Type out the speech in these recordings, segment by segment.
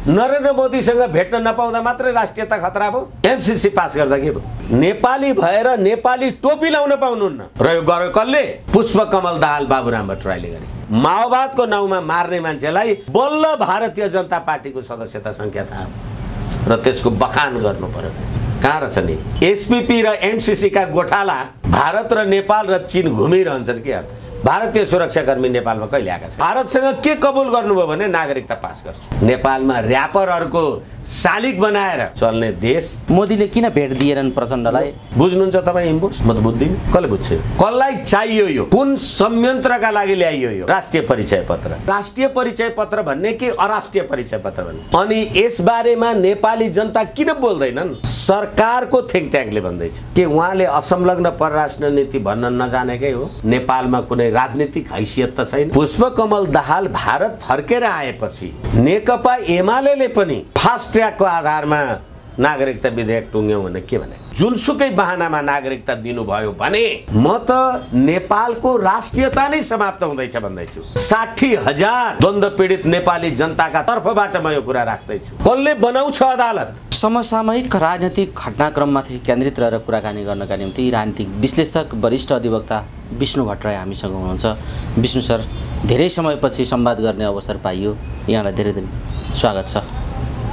नरेन्द्र मोदीसँग भेट्न नपाउँदा मात्रै राष्ट्रियता खतरा भयो। एमसीसी पास गर्दा के भयो? नेपाली भएर नेपाली टोपी लाउन पाउनुहुन्न र यो गर्यो कसले? पुष्पकमल दाहाल बाबुराम भट्टराईले गरे। माओवादको नाउँमा मार्ने मान्छेलाई बल्ल भारतीय जनता पार्टीको सदस्यता संख्या थाहा र त्यसको बखान गर्नु पर्यो। कहाँ रहेछ नि? एसपीपी र एमसीसी का गोठाला भारत र नेपाल र चीन घुमिरहन्छन् के अर्थ छ? भारतीय सुरक्षाकर्मी नेपालमा कहिले आएका छन्? भारतसँग के कबुल गर्नुभयो भने नागरिकता पास गर्छु। नेपालमा र्यापरहरूको शालिक बनाएर चल्ने देश। मोदीले किन भेट दिएनन् प्रचण्डलाई? बुझ्नुहुन्छ तपाईँ इम्बो? म त बुझ्दिनँ। कसले बुझ्छ? कसलाई चाहियो यो? कुन संयन्त्रका लागि ल्याइयो यो राष्ट्रिय परिचय पत्र? राष्ट्रिय परिचय पत्र भन्ने कि अराष्ट्रिय परिचय पत्र भन्ने? अनि यसबारेमा नेपाली जनता किन बोल्दैनन्? सरकारको थिङ्क ट्याङ्कले भन्दैछ कि उहाँले असंलग्न परराष्ट्र नीति भन्न नजानेकै हो। नेपालमा कुनै राजनीतिक हैसियत त छैन। पुष्पकमल दाहाल भारत फर्केर आएपछि नेकपा एमाले पनि फास्ट ट्र्याकको आधारमा नागरिकता विधेयक टुङ्ग्यौँ भने के भने? जुनसुकै बहानामा नागरिकता दिनुभयो भने म त नेपालको राष्ट्रियता नै समाप्त हुँदैछ भन्दैछु। 60,000 द्वन्द्व पीडित नेपाली जनताका तर्फबाट म यो कुरा राख्दैछु। कसले बनाउँछ अदालत? समसामयिक राजनीतिक घटनाक्रममाथि केन्द्रित रहेर कुराकानी गर्नका निम्ति राजनीतिक विश्लेषक वरिष्ठ अधिवक्ता विष्णु भट्टराई हामीसँग हुनुहुन्छ। विष्णु सर, धेरै समयपछि संवाद गर्ने अवसर पाइयो, यहाँलाई धेरै धेरै स्वागत छ।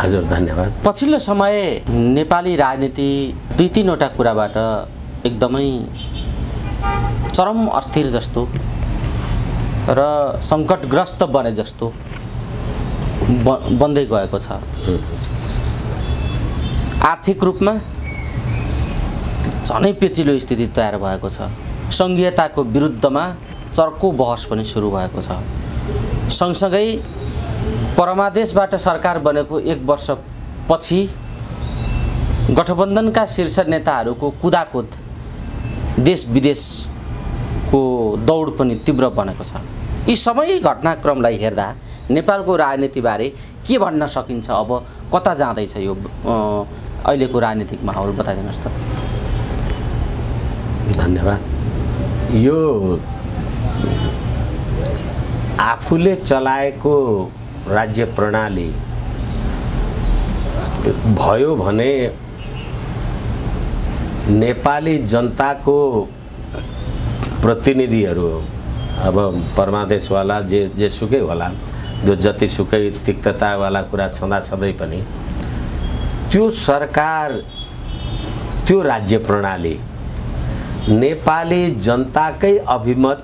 हजुर, धन्यवाद। पछिल्लो समय नेपाली राजनीति 2-3वटा कुराबाट एकदमै चरम अस्थिर जस्तो र सङ्कटग्रस्त बने जस्तो बन्दै गएको छ। आर्थिक रूपमा झनै पेचिलो स्थिति तयार भएको छ। सङ्घीयताको विरुद्धमा चर्को बहस पनि सुरु भएको छ। सँगसँगै परमादेशबाट सरकार बनेको 1 वर्षपछि गठबन्धनका शीर्ष नेताहरूको कुदाकुद, देश विदेशको दौड पनि तीव्र बनेको छ। यी सबै घटनाक्रमलाई हेर्दा नेपालको राजनीतिबारे के भन्न सकिन्छ? अब कता जाँदैछ यो अहिलेको राजनीतिक माहौल बताइदिनुहोस् त। धन्यवाद। यो आफूले चलाएको राज्य प्रणाली भयो भने नेपाली जनताको प्रतिनिधिहरू, अब परमादेशवाला जे सुकै होला, जो जतिसुकै तिक्ततावाला कुरा छँदै पनि त्यो सरकार, त्यो राज्य प्रणाली नेपाली जनताकै अभिमत,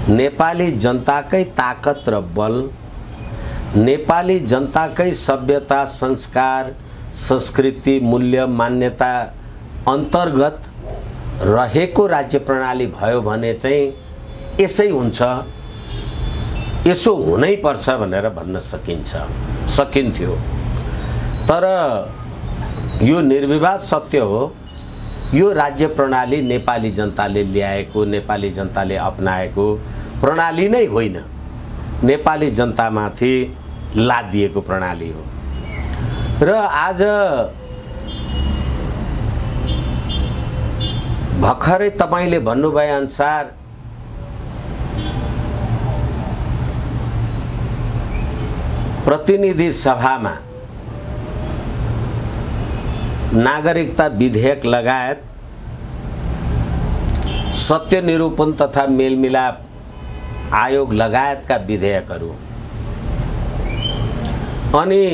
नेपाली जनताकै ताकत र बल, नेपाली जनताकै सभ्यता, संस्कार, संस्कृति, मूल्य, मान्यता अन्तर्गत रहेको राज्य प्रणाली भयो भने चाहिँ यसै हुन्छ, यसो हुनै पर्छ भनेर भन्न सकिन्थ्यो। तर यो निर्विवाद सत्य हो, यो राज्य प्रणाली नेपाली जनताले ल्याएको, नेपाली जनताले अपनाएको प्रणाली नै होइन, नेपाली जनतामाथि लादिएको प्रणाली हो। र आज भर्खरै तपाईले भन्नुभए अनुसार प्रतिनिधि सभामा नागरिकता विधेयक लगायत सत्य निरूपण तथा मेलमिलाप आयोग लगायतका विधेयकहरू अनि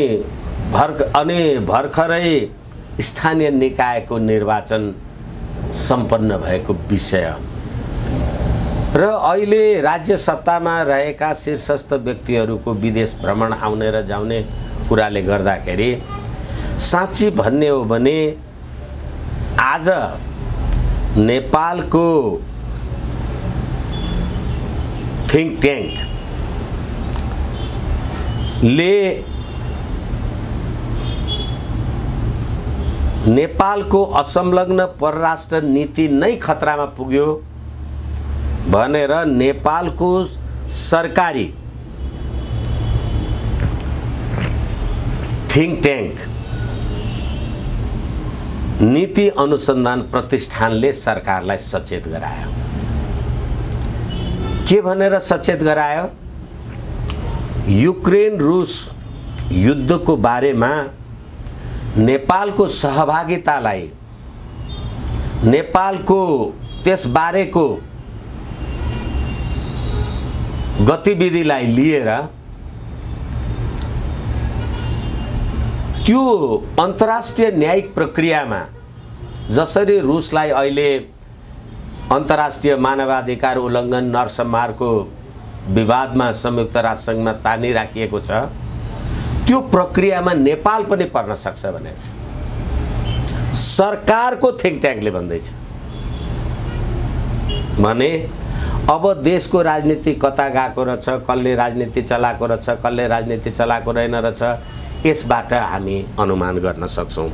भर्खरै स्थानीय निकायको निर्वाचन सम्पन्न भएको विषय र अहिले राज्य सत्तामा रहेका शीर्षस्थ व्यक्तिहरूको विदेश भ्रमण आउने र जाउने कुराले गर्दाखेरि साँच्ची भन्ने हो भने आज नेपालको थिङ्क ट्याङ्क ले नेपालको असंलग्न परराष्ट्र नीति नै खतरामा पुग्यो भनेर नेपालको सरकारी थिङ्क ट्याङ्क नीति अनुसन्धान प्रतिष्ठानले सरकारलाई सचेत गरायो। के भनेर सचेत गरायो? युक्रेन रुस युद्धको बारेमा नेपालको सहभागितालाई, नेपालको त्यसबारेको गतिविधिलाई लिएर त्यो अन्तर्राष्ट्रिय न्यायिक प्रक्रियामा जसरी रुसलाई अहिले अन्तर्राष्ट्रिय मानवाधिकार उल्लङ्घन नरसंहारको विवादमा संयुक्त राष्ट्रसङ्घमा तानिराखिएको छ, त्यो प्रक्रियामा नेपाल पनि पर्न सक्छ भनेको छ। सरकारको थिङ्क ट्याङ्कले भन्दैछ भने अब देशको राजनीति कता गएको रहेछ, कसले राजनीति चलाएको रहेछ, कसले राजनीति चलाएको रहेन रहेछ, यसबाट हामी अनुमान गर्न सक्छौँ।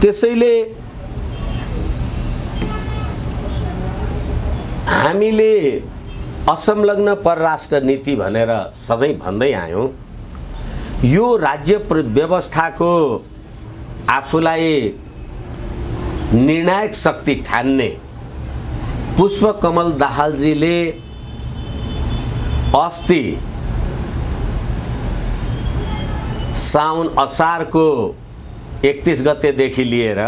त्यसैले हामीले असंलग्न परराष्ट्र नीति भनेर सधैँ भन्दै आयौँ। यो राज्य व्यवस्थाको आफूलाई निर्णायक शक्ति ठान्ने पुष्पकमल दाहालजीले अस्ति साउन असारको 31 गतेदेखि लिएर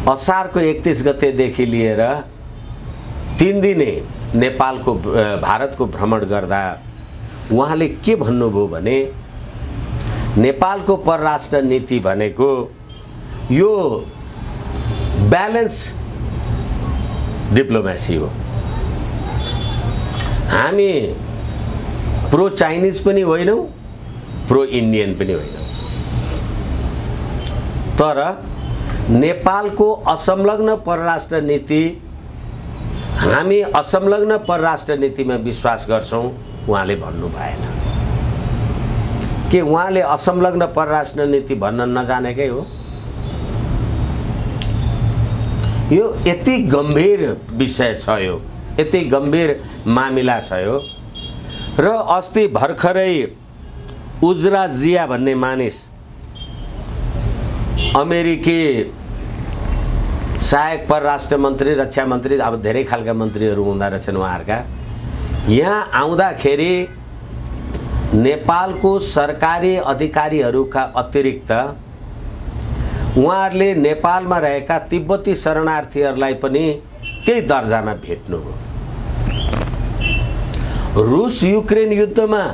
असारको 31 गतेदेखि लिएर 3 दिने नेपालको भारतको भ्रमण गर्दा उहाँले के भन्नुभयो भने नेपालको परराष्ट्र नीति भनेको यो ब्यालेन्स डिप्लोमेसी हो। हामी प्रो चाइनिज पनि होइनौँ, प्रो इन्डियन पनि होइनौँ, तर नेपालको असंलग्न परराष्ट्र नीति, हामी असंलग्न परराष्ट्र नीतिमा विश्वास गर्छौँ उहाँले भन्नु भएन। के उहाँले असंलग्न परराष्ट्र नीति भन्न नजानेकै हो? यो यति गम्भीर विषय छ, यो यति गम्भीर मामिला छ यो। र अस्ति भर्खरै उजरा जिया भन्ने मानिस अमेरिकी सहायक परराष्ट्र मन्त्री, रक्षा मन्त्री, अब धेरै खालका मन्त्रीहरू हुँदा रहेछन् उहाँहरूका, यहाँ आउँदाखेरि नेपालको सरकारी अधिकारीहरूका अतिरिक्त उहाँहरूले नेपालमा रहेका तिब्बती शरणार्थीहरूलाई पनि त्यही दर्जामा भेट्नुभयो। रुस युक्रेन युद्धमा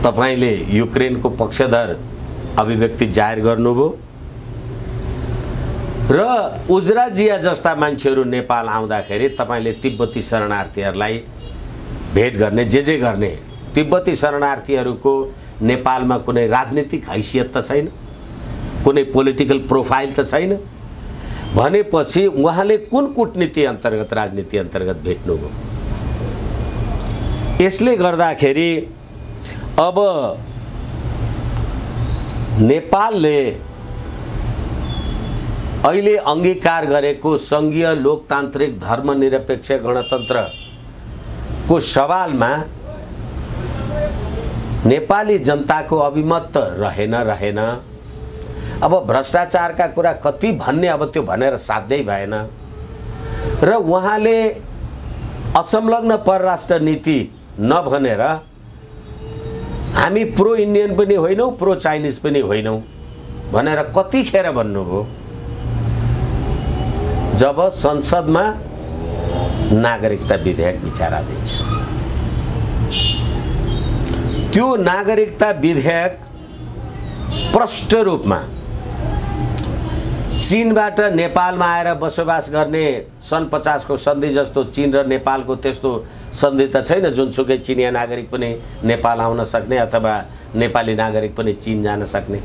तपाईले युक्रेनको पक्षधर अभिव्यक्ति जाहेर गर्नुभयो र उजराजिया जस्ता मान्छेहरू नेपाल आउँदाखेरि तपाईले तिब्बती शरणार्थीहरूलाई भेट गर्ने, जे गर्ने, तिब्बती शरणार्थीहरूको नेपालमा कुनै राजनीतिक हैसियत त छैन, कुनै पोलिटिकल प्रोफाइल त छैन भनेपछि उहाँले कुन कूटनीति अन्तर्गत, राजनीति अन्तर्गत भेट्नुभयो? यसले गर्दाखेरि अब नेपालले अहिले अंगीकार गरेको संघीय लोकतान्त्रिक धर्मनिरपेक्ष गणतन्त्रको सवालमा नेपाली जनताको अभिमत रहेन। अब भ्रष्टाचारका कुरा कति भन्ने, अब त्यो भनेर साध्यै भएन। र उहाँले असंलग्न परराष्ट्र नीति नभनेर हामी प्रो इन्डियन पनि होइनौँ, प्रो चाइनिज पनि होइनौँ भनेर कतिखेर भन्नुभयो? जब संसदमा नागरिकता विधेयक विचाराधीन छ। त्यो नागरिकता विधेयक प्रष्ट रूपमा चीनबाट नेपालमा आएर बसोबास गर्ने सन् 50 को सन्धि जस्तो चीन र नेपालको त्यस्तो सन्धि त छैन जुनसुकै चिनिया नागरिक पनि नेपाल आउन सक्ने अथवा नेपाली नागरिक पनि चीन जान सक्ने।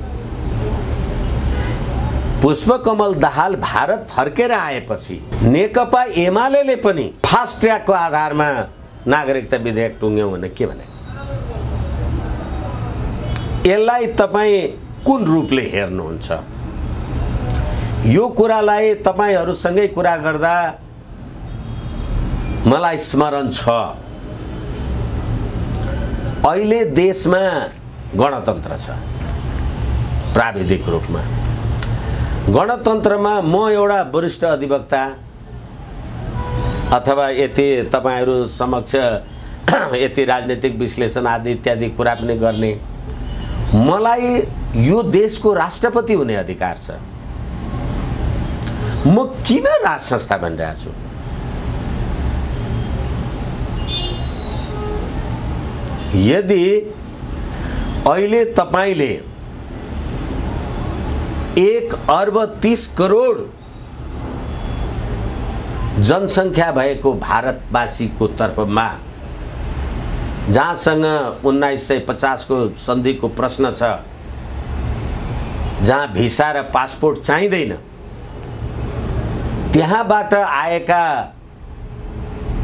पुष्पकमल दाहाल भारत फर्केर आएपछि नेकपा एमालेले पनि फास्ट ट्र्याकको आधारमा नागरिकता विधेयक टुङ्ग्यौँ भने के भने? यसलाई तपाईँ कुन रूपले हेर्नुहुन्छ? यो कुरालाई तपाईहरुसँगै कुरा गर्दा मलाई स्मरण छ, अहिले देशमा गणतन्त्र छ प्राविधिक रूपमा। गणतन्त्रमा म एउटा वरिष्ठ अधिवक्ता अथवा यति तपाईहरु समक्ष यति राजनीतिक विश्लेषण आदि इत्यादि कुरा पनि गर्ने, मलाई यो देशको राष्ट्रपति हुने अधिकार छ। म किन राज संस्था बनिरहेको छु? यदि अहिले तपाईले 1,30,00,00,000 जनसङ्ख्या भएको भारतवासीको तर्फमा, जहाँसँग 1950 को सन्धिको प्रश्न छ, जहाँ भिसा र पासपोर्ट चाहिँदैन, त्यहाँबाट आएका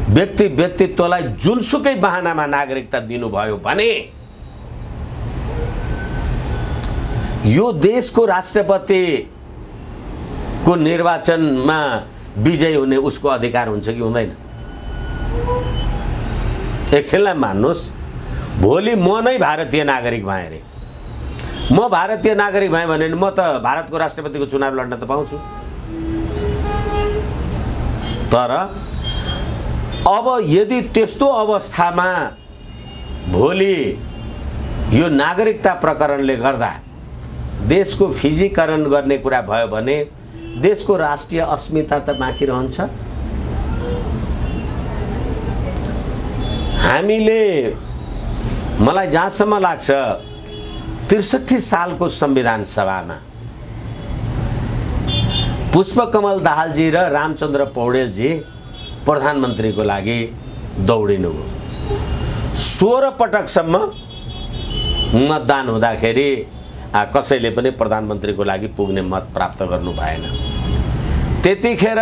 व्यक्तित्वलाई जुनसुकै बहानामा नागरिकता दिनुभयो भने यो देशको राष्ट्रपति को निर्वाचनमा विजय हुने उसको अधिकार हुन्छ कि हुँदैन? एकछिनलाई मान्नुस्, भोलि म नै भारतीय नागरिक भएँ रे, म भारतीय नागरिक भएँ भने म त भारतको राष्ट्रपतिको चुनाव लड्न त पाउँछु। तर अब यदि त्यस्तो अवस्थामा भोलि यो नागरिकता प्रकरणले गर्दा देशको फिजीकरण गर्ने कुरा भयो भने देशको राष्ट्रिय अस्मिता त बाँकी रहन्छ। हामीले, मलाई जहाँसम्म लाग्छ, 63 सालको संविधान सभामा पुष्पकमल दाहालजी र रामचन्द्र पौडेलजी प्रधानमन्त्रीको लागि दौडिनुभयो। 16 पटकसम्म मतदान हुँदाखेरि कसैले पनि प्रधानमन्त्रीको लागि पुग्ने मत प्राप्त गर्नु भएन। त्यतिखेर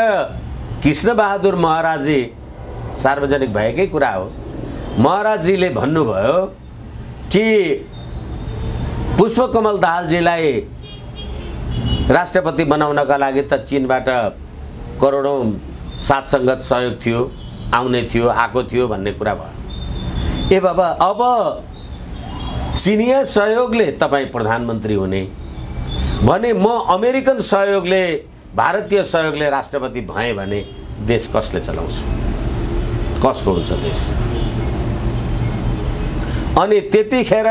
कृष्णबहादुर महाराजी, सार्वजनिक भएकै कुरा हो, महाराजीले भन्नुभयो कि पुष्पकमल दाहालजीलाई राष्ट्रपति बनाउनका लागि त चीनबाट करोडौं साथसङ्गत सहयोग थियो, आउने थियो, आएको थियो भन्ने कुरा भयो। ए बाबा, अब चीनिया सहयोगले तपाईँ प्रधानमन्त्री हुने भने म अमेरिकन सहयोगले, भारतीय सहयोगले राष्ट्रपति भएँ भने देश कसले चलाउँछ? कसको हुन्छ देश? अनि त्यतिखेर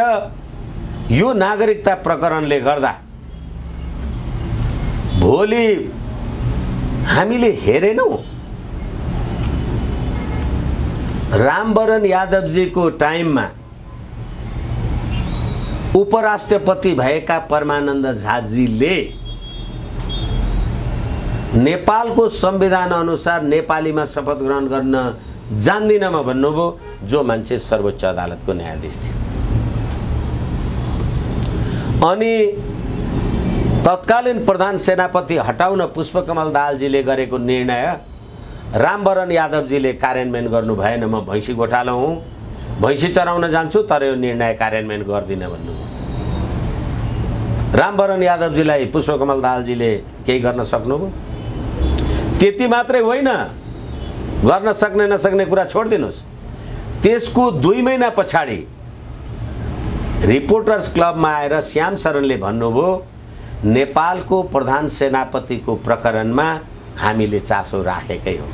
यो नागरिकता प्रकरणले गर्दा भोलि हामीले हेरेनौं, रामवरण यादवजीको टाइममा उपराष्ट्रपति भएका परमानन्द झाजीले नेपालको संविधान अनुसार नेपालीमा शपथ ग्रहण गर्न जान्दिन म भन्नुभयो, जो मान्छे सर्वोच्च अदालतको न्यायाधीश थियो। अनि तत्कालीन प्रधान सेनापति हटाउन पुष्पकमल दाहालजीले गरेको निर्णय रामवरण यादवजीले कार्यान्वयन गर्नु भएन। म भैँसी गोठालो हुँ, भैँसी चराउन जान्छु, तर यो निर्णय कार्यान्वयन गर्दिन भन्नु। रामवरण यादवजीलाई पुष्पकमल दाहालजीले केही गर्न सक्नुभयो? त्यति मात्रै होइन, गर्न सक्ने नसक्ने कुरा छोडिदिनुस्, त्यसको 2 महिना पछाडि रिपोर्टर्स क्लबमा आएर श्याम शरणले भन्नुभयो, नेपालको प्रधान सेनापतिको प्रकरणमा हामीले चासो राखेकै हो।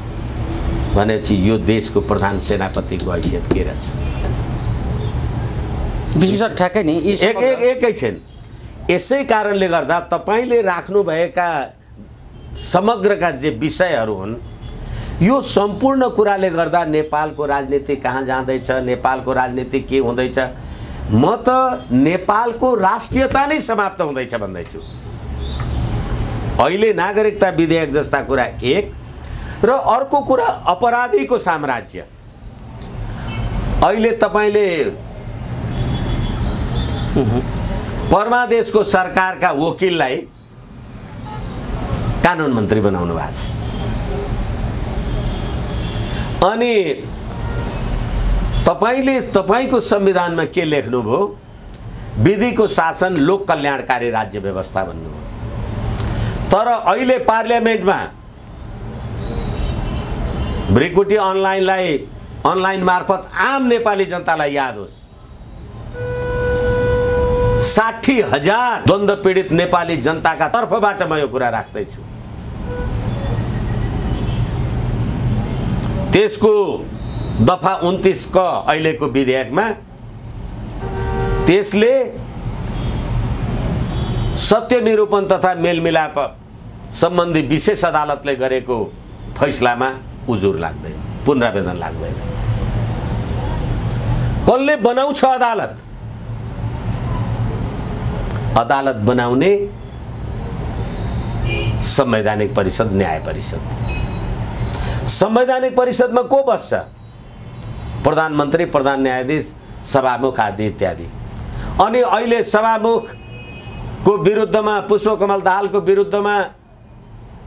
भनेपछि यो देशको प्रधान सेनापतिको हैसियत के रहेछ? विशेष ठ्याक्कै नि एकैछिन। यसै कारणले गर्दा तपाईले राख्नुभएका समग्रका जे विषयहरू हुन्, यो सम्पूर्ण कुराले गर्दा नेपालको राजनीति कहाँ जाँदैछ, नेपालको राजनीति के हुँदैछ, म त नेपालको राष्ट्रियता नै समाप्त हुँदैछ भन्दैछु। अहिले नागरिकता विधेयक जस्ता कुरा एक, र अर्को कुरा अपराधीको साम्राज्य। अहिले तपाईले परमादेशको सरकारका वकिललाई कानुन मन्त्री बनाउनु भएको छ। अनि तपाईले तपाईको संविधानमा के लेख्नुभयो? विधिको शासन लोक कल्याणकारी राज्य व्यवस्था भन्नुभयो। तर अहिले पार्लियामेन्टमा भ्रिकुटी अनलाइन मार्फत आम नेपाली जनतालाई याद होस्, 60,000 द्वन्द्व पीडित नेपाली जनताका तर्फबाट म यो कुरा राख्दैछु। त्यसको दफा 29 क अहिलेको विधेयकमा त्यसले सत्य निरूपण तथा मेलमिलाप सम्बन्धी विशेष अदालतले गरेको फैसलामा उजुर लाग्दैन, पुनरावेदन लाग्दैन। कसले बनाउँछ अदालत? अदालत बनाउने संवैधानिक परिषद, न्याय परिषद। संवैधानिक परिषदमा को बस्छ? प्रधानमन्त्री, प्रधान न्यायाधीश, सभामुख आदि इत्यादि। अनि अहिले सभामुखको विरुद्धमा, पुष्पकमल दाहालको विरुद्धमा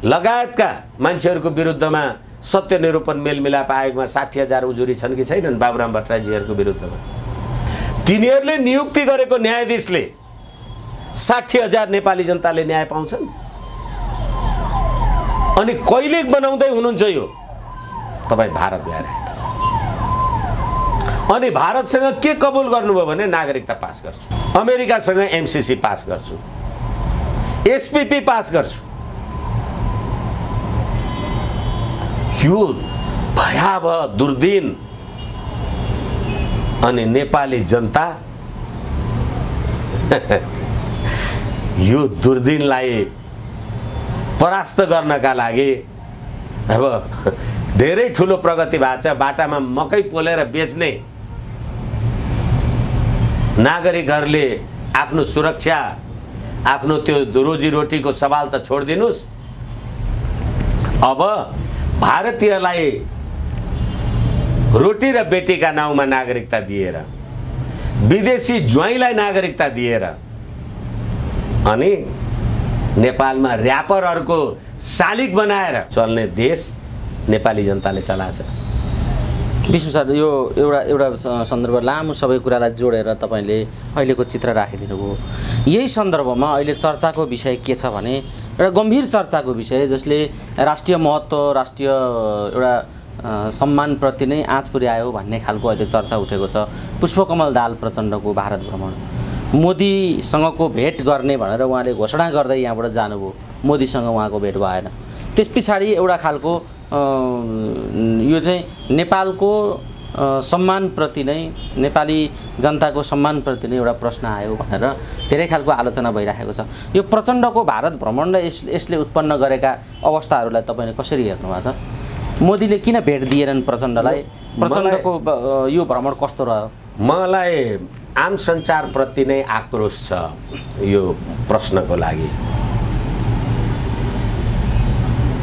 लगायतका मान्छेहरूको विरुद्धमा सत्य निरूपण मेलमिलाप आयोगमा 60,000 उजुरी छन् कि छैनन्? बाबुराम भट्टराईजीहरूको विरुद्धमा तिनीहरूले नियुक्ति गरेको न्यायाधीशले 60,000 नेपाली जनताले न्याय पाउँछन्? अनि कहिले बनाउँदै हुनुहुन्छ यो? तपाईँ भारत गएर आएपछि अनि भारतसँग के कबुल गर्नुभयो भने नागरिकता पास गर्छु, अमेरिकासँग एमसीसी पास गर्छु, एसपीपी पास गर्छु। यो भयावह दुर्दिन अनि नेपाली जनता यो दुर्दिनलाई परास्त गर्नका लागि अब धेरै ठुलो प्रगति भएको छ। बाटामा मकै पोलेर बेच्ने नागरिकहरूले आफ्नो सुरक्षा, आफ्नो त्यो रोजीरोटीको सवाल त छोडिदिनुस्, अब भारतीयलाई रोटी र बेटीका नाउँमा नागरिकता दिएर, विदेशी ज्वाइँलाई नागरिकता दिएर अनि नेपालमा र्यापरहरूको शालिग बनाएर चल्ने देश नेपाली जनताले चलाछ। विष्णु सर, यो एउटा सन्दर्भ लामो सबै कुरालाई जोडेर तपाईँले अहिलेको चित्र राखिदिनु भयो। यही सन्दर्भमा अहिले चर्चाको विषय के छ भने एउटा गम्भीर चर्चाको विषय जसले राष्ट्रिय महत्त्व, राष्ट्रिय एउटा सम्मानप्रति नै आँच पुर्यायो भन्ने खालको अहिले चर्चा उठेको छ। पुष्पकमल दाहाल प्रचण्डको भारत भ्रमण, मोदीसँगको भेट गर्ने भनेर उहाँले घोषणा गर्दै यहाँबाट जानुभयो, मोदीसँग उहाँको भेट भएन। त्यस पछाडि एउटा खालको यो चाहिँ नेपालको सम्मानप्रति नै, नेपाली जनताको सम्मानप्रति नै एउटा प्रश्न आयो भनेर धेरै खालको आलोचना भइरहेको छ। यो प्रचण्डको भारत भ्रमणले यसले उत्पन्न गरेका अवस्थाहरूलाई तपाईँले कसरी हेर्नु भएको छ? मोदीले किन भेट दिएनन् प्रचण्डलाई? प्रचण्डको यो भ्रमण कस्तो रह्यो? मलाई आम सञ्चारप्रति नै आक्रोश छ यो प्रश्नको लागि।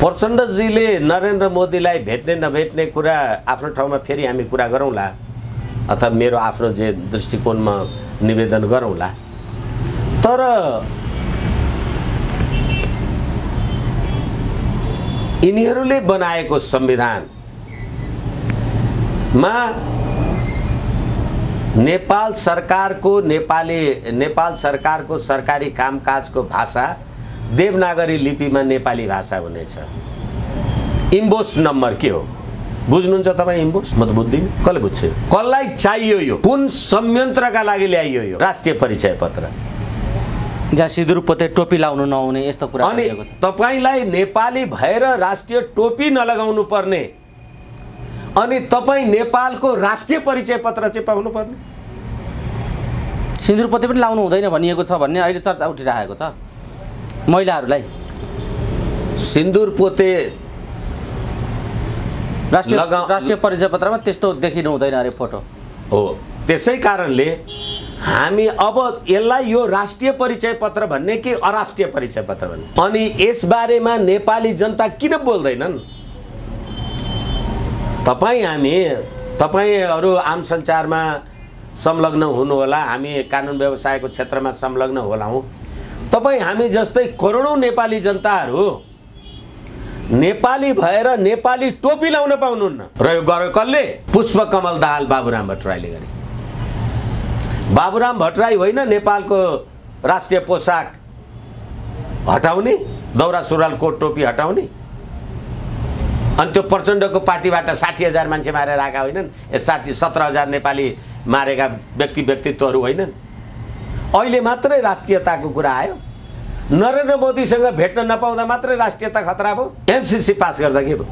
प्रचण्डजीले नरेन्द्र मोदीलाई भेट्ने नभेट्ने कुरा आफ्नो ठाउँमा फेरि हामी कुरा गरौँला, अथवा मेरो आफ्नो जे दृष्टिकोणमा निवेदन गरौँला। तर यिनीहरूले बनाएको संविधानमा नेपाल सरकारको सरकारी कामकाजको भाषा देवनागरी लिपिमा नेपाली भाषा हुनेछ। इम्बोस नम्बर के हो बुझ्नुहुन्छ तपाईँ? इम्बोस म त बुझ्दिनँ, कसले बुझ्छ? कसलाई चाहियो यो? कुन संयन्त्रका लागि ल्याइयो यो राष्ट्रिय परिचय पत्र? जहाँ सिन्दुर पोते टोपी लाउनु नहुने यस्तो कुरा गरिएको छ। तपाईलाई नेपाली भएर राष्ट्रिय टोपी नलगाउनु पर्ने अनि तपाईँ नेपालको राष्ट्रिय परिचय पत्र चाहिँ पाउनु पर्ने। सिन्दुर पोते पनि लाउनु हुँदैन भनिएको छ भन्ने अहिले चर्चा उठिरहेको छ। महिलाहरूलाई सिन्दुर पोते राष्ट्रिय परिचय पत्रमा त्यस्तो देखिनु हुँदैन अरे फोटो हो। त्यसै कारणले हामी अब यसलाई यो राष्ट्रिय परिचय पत्र भन्ने कि अराष्ट्रिय परिचय पत्र भन्ने, अनि यसबारेमा नेपाली जनता किन बोल्दैनन्? तपाईँहरू आम सञ्चारमा संलग्न हुनुहोला, हामी कानुन व्यवसायको क्षेत्रमा संलग्न होलाौँ। हामी जस्तै करोडौँ नेपाली जनताहरू नेपाली भएर नेपाली टोपी लाउन पाउनुहुन्न। र यो गर्यो कसले? पुष्पकमल दाहाल बाबुराम भट्टराईले गरे। बाबुराम भट्टराई होइन नेपालको राष्ट्रिय पोसाक हटाउने, दौरा सुरुवाल कोट टोपी हटाउने? अनि त्यो प्रचण्डको पार्टीबाट 60,000 मान्छे मारेर आएका होइनन्? 17,000 नेपाली मारेका व्यक्तित्वहरू होइनन्? अहिले मात्रै राष्ट्रियताको कुरा आयो। नरेन्द्र मोदीसँग भेट्न नपाउँदा मात्रै राष्ट्रियता खतरा भयो। एमसीसी पास गर्दा के भयो?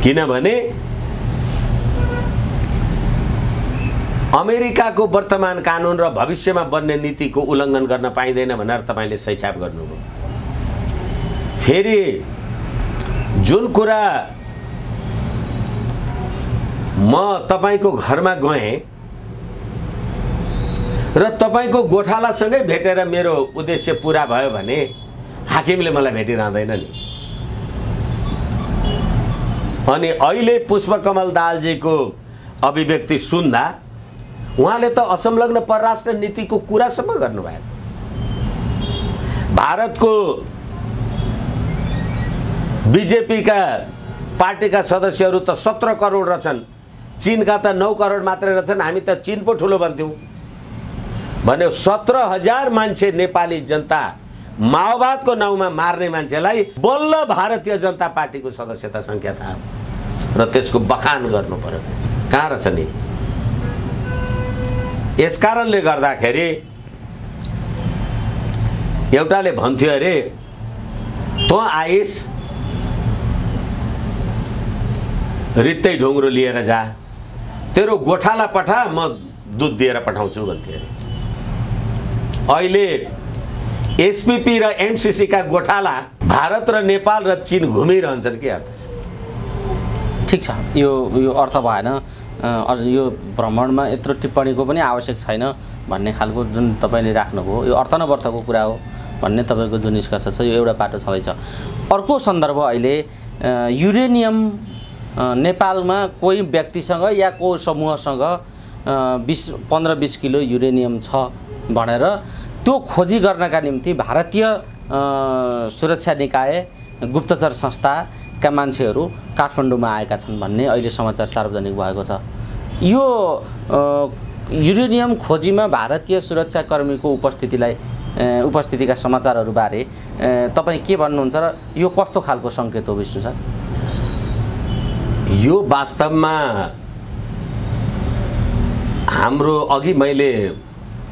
किनभने अमेरिकाको वर्तमान कानुन र भविष्यमा बन्ने नीतिको उल्लङ्घन गर्न पाइँदैन भनेर तपाईले सैछाप गर्नुभयो। फेरि जुन कुरा म तपाईको घरमा गएँ र तपाईको गोठालासँगै भेटेर मेरो उद्देश्य पूरा भयो भने हाकिमले मलाई भेटिरहँदैन नि। अनि अहिले पुष्पकमल दाहालजीको अभिव्यक्ति सुन्दा उहाँले त असंलग्न परराष्ट्र नीतिको कुरासम्म गर्नुभयो। भारतको बीजेपीका पार्टीका सदस्यहरू त 17 करोड रहेछन्, चीनका त 9 करोड मात्रै रहेछन्, हामी त चीन पो ठुलो भन्थ्यौँ भने 17,000 मान्छे नेपाली जनता माओवादको नाउँमा मार्ने मान्छेलाई बल्ल भारतीय जनता पार्टीको सदस्यता संख्या थाहा र त्यसको बखान गर्नु पर्यो। कहाँ रहेछ नि? यस कारणले गर्दाखेरि एउटाले भन्थ्यो अरे तँ आइस रित्तै ढुङ्ग्रो लिएर जा, तेरो गोठाला पठा, म दुध दिएर पठाउँछु भन्थ्यो अरे। अहिले एसपीपी र एमसीसी का गोठाला भारत र नेपाल र चीन घुमिरहन्छन्। के अर्थ छ? ठिक छ, यो अर्थ भएन। अझ यो भ्रमणमा यत्रो टिप्पणीको पनि आवश्यक छैन भन्ने खालको जुन तपाईले राख्नुभयो, यो अर्थ नवर्थको कुरा हो भन्ने तपाईको जुन निष्कर्ष छ, यो एउटा पाटो छँदैछ। अर्को सन्दर्भ अहिले युरेनियम नेपालमा कोही व्यक्तिसँग या कोही समूहसँग 15-20 किलो युरेनियम छ भनेर त्यो खोजी गर्नका निम्ति भारतीय सुरक्षा निकाय, गुप्तचर संस्थाका मान्छेहरू काठमाडौँमा आएका छन् भन्ने अहिले समाचार सार्वजनिक भएको छ। यो युरेनियम खोजीमा भारतीय सुरक्षाकर्मीको उपस्थितिका समाचारहरूबारे तपाईँ के भन्नुहुन्छ र यो कस्तो खालको सङ्केत हो विष्णु सर? यो वास्तवमा हाम्रो अघि मैले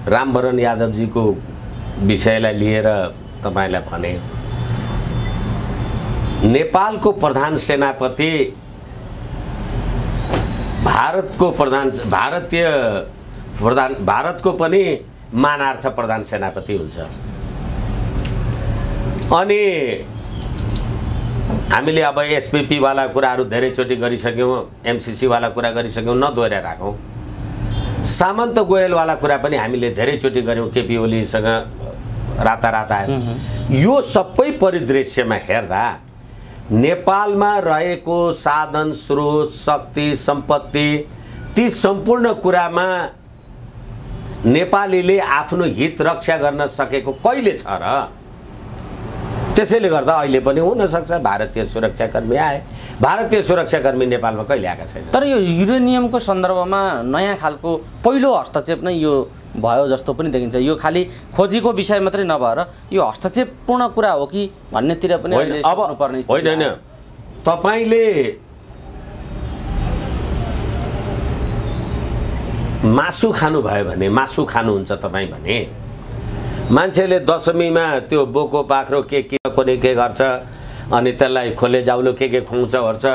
रामवरण यादवजीको विषयलाई लिएर तपाईलाई भने, नेपालको प्रधान सेनापति भारतको पनि मानार्थ प्रधान सेनापति हुन्छ। अनि हामीले अब एसपीपी वाला कुराहरू धेरैचोटि गरिसक्यौँ, एमसीसी वाला कुरा गरिसक्यौँ, नदोहोर्याइ राखौँ। सामन्त गोयल वाला कुरा पनि हामीले धेरैचोटि गऱ्यौँ, केपी ओलीसँग रातारात आयो। यो सबै परिदृश्यमा हेर्दा नेपालमा रहेको साधन स्रोत, शक्ति, सम्पत्ति, ती सम्पूर्ण कुरामा नेपालीले आफ्नो हित रक्षा गर्न सकेको कहिले छ र? त्यसैले गर्दा अहिले पनि हुन सक्छ भारतीय सुरक्षाकर्मी आए। भारतीय सुरक्षाकर्मी नेपालमा कहिले आएका छैन। तर यो युरेनियमको सन्दर्भमा नयाँ खालको पहिलो हस्तक्षेप नै यो भयो जस्तो पनि देखिन्छ। यो खाली खोजीको विषय मात्रै नभएर यो हस्तक्षेपपूर्ण कुरा हो कि भन्नेतिर पनि अहिले सोच्नुपर्ने स्थिति होइन। तपाईले मासु खानु भयो भने, मासु खानुहुन्छ तपाईँ भने, मान्छेले दशमीमा त्यो बोको बाख्रो के कोनी के गर्छ, अनि त्यसलाई खोले जाउलो के खुवाउँछ ओर्छ,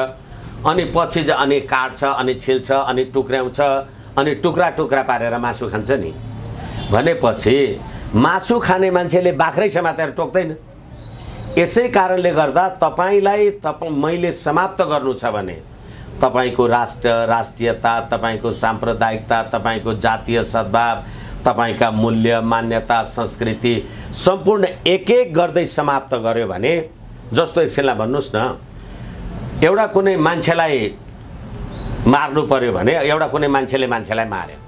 अनि पछि अनि काट्छ, अनि छिल्छ, अनि टुक्र्याउँछ, अनि टुक्रा टुक्रा पारेर मासु खान्छ नि। भनेपछि मासु खाने मान्छेले बाख्रै समातेर टोक्दैन। यसै कारणले गर्दा तपाईलाई मैले समाप्त गर्नु छ भने तपाईको राष्ट्र, राष्ट्रियता, तपाईको साम्प्रदायिकता, तपाईको जातीय सद्भाव, तपाईका मूल्य, मान्यता, संस्कृति सम्पूर्ण एक एक गर्दै समाप्त गर्यो भने, जस्तो एकछिनलाई भन्नुस् न, एउटा कुनै मान्छेलाई मार्नु पर्यो भने एउटा कुनै मान्छेले मान्छेलाई मार्यो,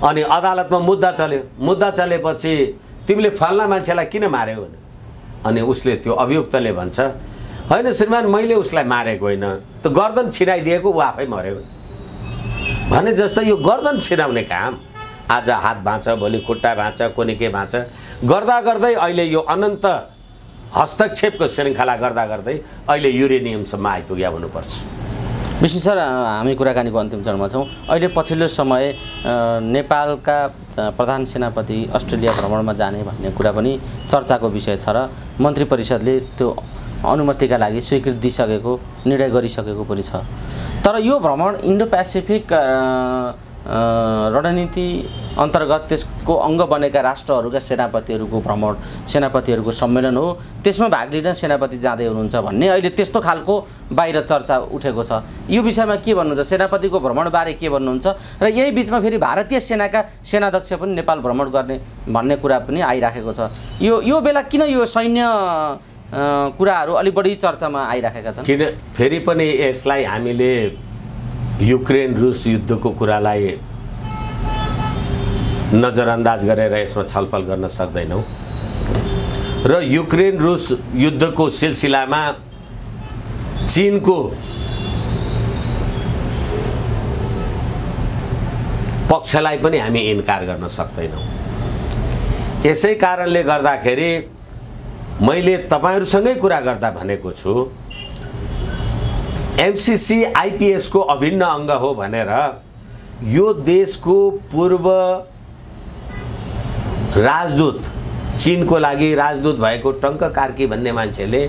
अनि अदालतमा मुद्दा चल्यो। मुद्दा चलेपछि तिमीले फल्ना मान्छेलाई किन मार्यौ भने, अनि उसले त्यो अभियुक्तले भन्छ होइन श्रीमान मैले उसलाई मारेको होइन, त गर्दन छिराइदिएको, ऊ आफै मर्यो भने जस्तो यो गर्दन छिराउने काम आज हात भाँच, भोलि खुट्टा भाँच, कोनी के भाँच गर्दा गर्दै अहिले यो अनन्त हस्तक्षेपको श्रृङ्खला गर्दा गर्दै अहिले युरेनियमसम्म आइपुग्या हुनुपर्छ। विष्णु सर, हामी कुराकानीको अन्तिम चरणमा छौँ। अहिले पछिल्लो समय नेपालका प्रधान सेनापति अस्ट्रेलिया भ्रमणमा जाने भन्ने कुरा पनि चर्चाको विषय छ र मन्त्री परिषदले त्यो अनुमतिका लागि स्वीकृति दिइसकेको निर्णय गरिसकेको पनि छ। तर यो भ्रमण इन्डो पेसिफिक रणनीति अन्तर्गत त्यसको अङ्ग बनेका राष्ट्रहरूका सेनापतिहरूको भ्रमण, सेनापतिहरूको सम्मेलन हो। त्यसमा भाग लिन सेनापति जाँदै हुनुहुन्छ भन्ने अहिले त्यस्तो खालको बाहिर चर्चा उठेको छ। यो विषयमा के भन्नुहुन्छ? सेनापतिको भ्रमणबारे के भन्नुहुन्छ? र यही बिचमा फेरि भारतीय सेनाका सेनाध्यक्ष पनि नेपाल भ्रमण गर्ने भन्ने कुरा पनि आइराखेको छ। यो बेला किन यो सैन्य कुराहरू अलि बढी चर्चामा आइराखेका छन्? किन फेरि पनि यसलाई हामीले युक्रेन रुस युद्धको कुरालाई नजरअन्दाज गरेर यसमा छलफल गर्न सक्दैनौँ। र युक्रेन रुस युद्धको सिलसिलामा चीनको पक्षलाई पनि हामी इन्कार गर्न सक्दैनौँ। यसै कारणले गर्दाखेरि मैले तपाईहरुसँगै कुरा गर्दा भनेको छु, एमसीसी आईपीएस को अभिन्न अंग हो भनेर यो देशको पूर्व राजदूत, चीनको लागि राजदूत भएको टंक कार्की भन्ने मान्छेले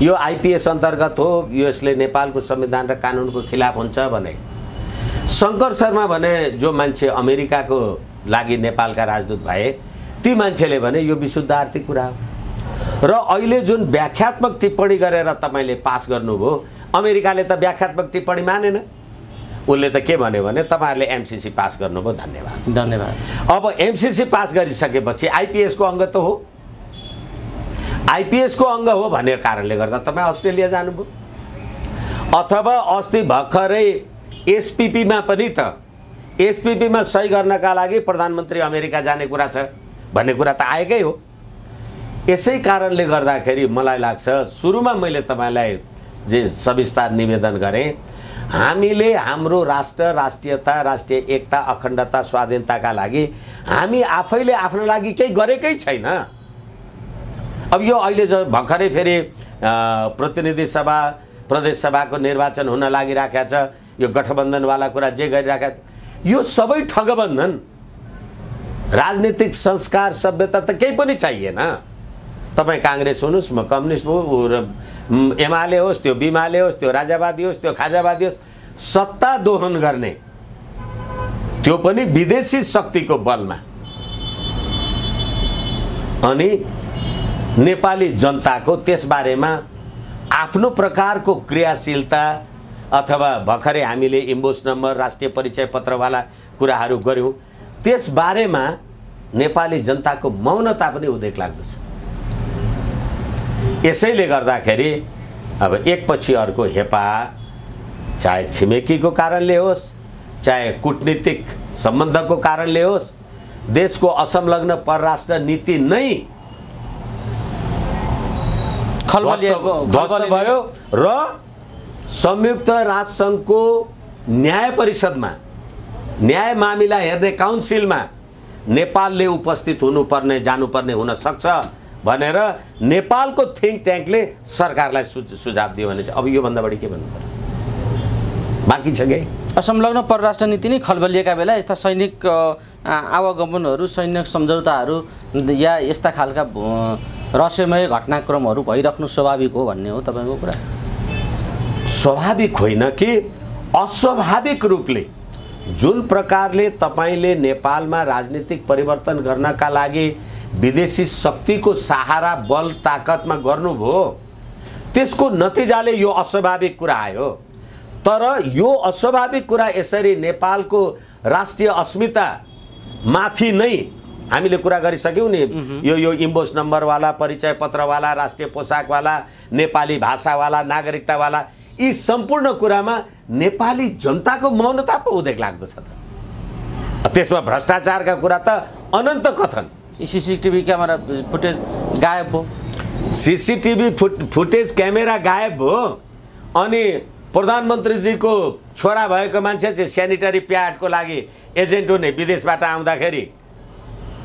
यो आईपीएस अन्तर्गत हो, यसले नेपालको संविधान र कानुनको खिलाफ हुन्छ भने, शंकर शर्मा भने जो मान्छे अमेरिकाको लागि नेपालका राजदूत भए, ती मान्छेले भने यो विशुद्ध आर्थिक कुरा हो। र अहिले जुन व्याख्यात्मक टिप्पणी गरेर तपाईले पास गर्नुभयो, अमेरिकाले त व्याख्यात्मक टिप्पणी मानेन। उनले त के भन्यो भने तपाईहरुले एमसीसी पास गर्नुभयो, धन्यवाद धन्यवाद। अब एमसीसी पास गरिसकेपछि आईपीएस को अंग त हो, आईपीएस को अंग हो भन्ने कारणले गर्दा तपाई अस्ट्रेलिया जानुभयो, अथवा अस्ति भर्खरै एसपीपी मा पनि त एसपीपी मा सही गर्नका लागि प्रधानमन्त्री अमेरिका जाने कुरा छ भन्ने कुरा त आएकै हो। यसै कारणले गर्दाखेरि मलाई लाग्छ, सुरुमा मैले तपाईलाई जे सविस्तार निवेदन गरे, हामीले हाम्रो राष्ट्र, राष्ट्रियता, राष्ट्रिय एकता, अखण्डता, स्वाधीनताका लागि हामी आफैले आफ्नो लागि केही गरेकै छैन। अब यो अहिले जो भर्खरै फेरि प्रतिनिधि सभा, प्रदेश सभाको निर्वाचन हुन लागिराखेको छ, यो गठबन्धनवाला कुरा जे गरिराखेको छ, यो सबै ठगबन्धन। राजनीतिक संस्कार, सभ्यता त केही पनि चाहिएन। तपाई कांग्रेस हुनुस्, म कम्युनिस्ट हो, एमाले होस्, त्यो बिमाले होस्, त्यो राजावादी होस्, त्यो खाजावादी होस्, सत्ता दोहन गर्ने, त्यो पनि विदेशी शक्तिको बलमा, अनि नेपाली जनताको त्यसबारेमा आफ्नो प्रकारको क्रियाशीलता, अथवा भर्खरै हामीले इन्भोइस नम्बर, राष्ट्रिय परिचय पत्रवाला कुराहरू गर्यौं, त्यसबारेमा नेपाली जनताको मौनता पनि उदेक लाग्दछ। यसैले गर्दाखेरि अब एकपछि अर्को हेपा, चाहे छिमेकीको कारणले होस्, चाहे कूटनीतिक सम्बन्धको कारणले होस्, देशको असंलग्न परराष्ट्र नीति नै ध्वस्त भयो र संयुक्त राष्ट्रसङ्घको न्याय परिषदमा, न्याय मामिला हेर्ने काउन्सिलमा नेपालले उपस्थित हुनुपर्ने, जानुपर्ने हुन सक्छ भनेर नेपालको थिंक ट्याङ्कले सरकारलाई सुझाव दियो भने चाहिँ अब यो भन्दा बढी के भन्नु पर्यो? बाँकी छ के? असंलग्न परराष्ट्र नीति नै खलबलिएका बेला यस्ता सैनिक आवागमनहरू, सैनिक सम्झौताहरू या यस्ता खालका रहस्यमय घटनाक्रमहरू भइराख्नु स्वाभाविक हो भन्ने हो तपाईको कुरा? स्वाभाविक होइन कि अस्वाभाविक रूपले जुन प्रकारले तपाईले नेपालमा राजनीतिक परिवर्तन गर्नका लागि विदेशी शक्तिको सहारा, बल, ताकतमा गर्नुभयो, त्यसको नतिजाले यो अस्वाभाविक कुरा आयो। तर यो अस्वाभाविक कुरा यसरी नेपालको राष्ट्रिय अस्मिता माथि नै हामीले कुरा गरिसक्यौं नि। यो इन्भोइस नम्बरवाला, परिचय पत्रवाला, राष्ट्रिय पोसाकवाला, नेपाली भाषावाला, नागरिकतावाला, यी सम्पूर्ण कुरामा नेपाली जनताको मौनता पो उदेक लाग्दछ त। त्यसमा भ्रष्टाचारका कुरा त अनन्त कथन। सीसीटीवी क्यामेरा फुटेज गायब भयो, सीसीटीवी फुटेज क्यामेरा गायब भयो, अनि प्रधानमन्त्रीजीको छोरा भएको मान्छे चाहिँ स्यानिटरी प्याडको लागि एजेन्ट हुने, विदेशबाट आउँदाखेरि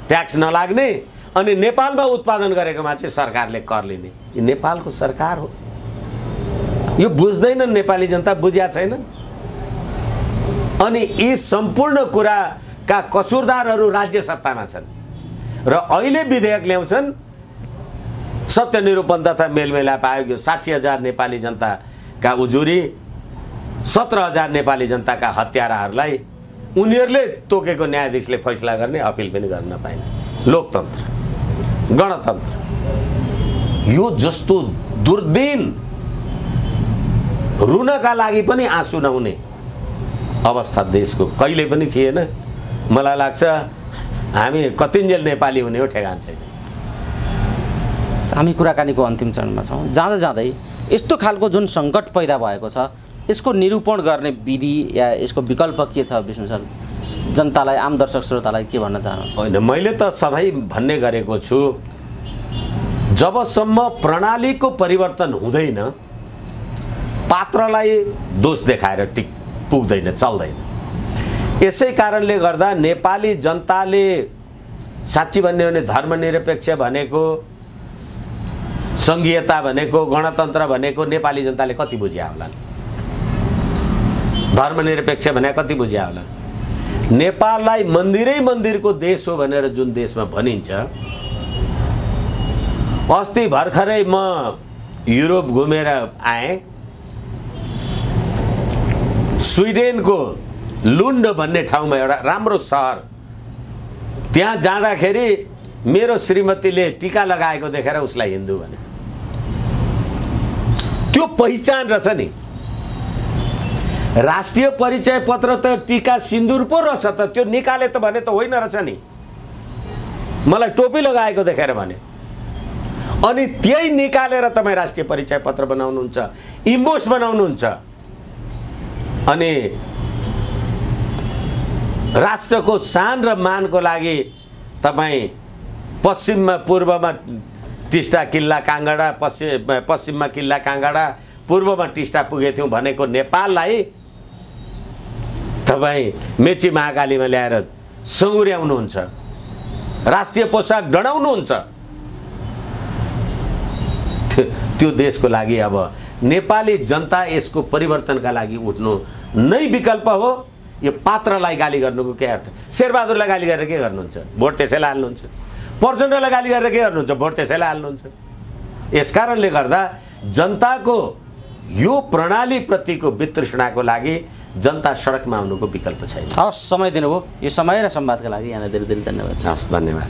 ट्याक्स नलाग्ने, अनि नेपालमा उत्पादन गरेकोमा चाहिँ सरकारले कर लिने। यो नेपालको सरकार हो। यो बुझ्दैनन् नेपाली जनता, बुझ्या छैनन्। अनि यी सम्पूर्ण कुराका कसुरदारहरू राज्य सत्तामा छन् र अहिले विधेयक ल्याउँछन् सत्यनिरूपण तथा मेलमिलाप आयोग यो 60,000 नेपाली जनताका उजुरी 17,000 नेपाली जनताका हत्याराहरूलाई उनीहरूले तोकेको न्यायाधीशले फैसला गर्ने अपिल पनि गर्न नपाइने। लोकतन्त्र, गणतन्त्र यो जस्तो दुर्दिन, रुनका लागि पनि आँसु नहुने अवस्था देशको कहिले पनि थिएन। मलाई लाग्छ हामी कतिन्जेल नेपाली हुने हो ठेगान छैन। हामी कुराकानीको अन्तिम चरणमा छौँ। जाँदा जाँदै यस्तो खालको जुन सङ्कट पैदा भएको छ यसको निरूपण गर्ने विधि या यसको विकल्प के छ विष्णु सर? जनतालाई, आम दर्शक श्रोतालाई के भन्न चाहनुहुन्छ? होइन, मैले त सधैँ भन्ने गरेको छु, जबसम्म प्रणालीको परिवर्तन हुँदैन पात्रलाई दोष देखाएर पुग्दैन, चल्दैन। यसै कारणले गर्दा नेपाली जनताले साँच्ची भन्ने हो भने धर्मनिरपेक्ष भनेको, सङ्घीयता भनेको, गणतन्त्र भनेको नेपाली जनताले कति बुझ्या होला? धर्मनिरपेक्ष भने कति बुझ्या होला? नेपाललाई मन्दिरै मन्दिरको देश हो भनेर जुन देशमा भनिन्छ, अस्ति भर्खरै म युरोप घुमेर आएँ। स्विडेनको लुन्ड भन्ने ठाउँमा एउटा राम्रो सहर, त्यहाँ जाँदाखेरि मेरो श्रीमतीले टीका लगाएको देखेर उसलाई हिन्दू भने। त्यो पहिचान रहेछ नि। राष्ट्रिय परिचय पत्र त टीका सिन्दुर पो रहेछ त, त्यो निकाले त भने त होइन रहेछ नि। मलाई टोपी लगाएको देखेर भने, अनि त्यही निकालेर तपाईँ राष्ट्रिय परिचय पत्र बनाउनुहुन्छ, इम्बोस बनाउनुहुन्छ, अनि राष्ट्रको शान र मानको लागि तपाईँ पश्चिममा, पूर्वमा टिस्टा किल्ला काङ्गडा, पश्चिममा किल्ला काङ्गडा, पूर्वमा टिस्टा पुगेथ्यौँ भनेको नेपाललाई तपाईँ मेची महाकालीमा ल्याएर सौर्याउनुहुन्छ, राष्ट्रिय पोसाक डढाउनुहुन्छ। त्यो देशको लागि अब नेपाली जनता यसको परिवर्तनका लागि उठ्नु नै विकल्प हो। यो पात्रलाई गाली गर्नुको के अर्थ? शेरबहादुरलाई गाली गरेर के गर्नुहुन्छ? भोट त्यसैलाई हाल्नुहुन्छ। प्रचण्डलाई गाली गरेर के गर्नुहुन्छ? भोट त्यसैलाई हाल्नुहुन्छ। यसकारणले गर्दा जनताको यो प्रणालीप्रतिको वितृष्णाको लागि जनता सडकमा आउनुको विकल्प छैन। हवस्, समय दिनुभयो। यो समय र संवादका लागि यहाँलाई धेरै धेरै धन्यवाद। हवस्, धन्यवाद।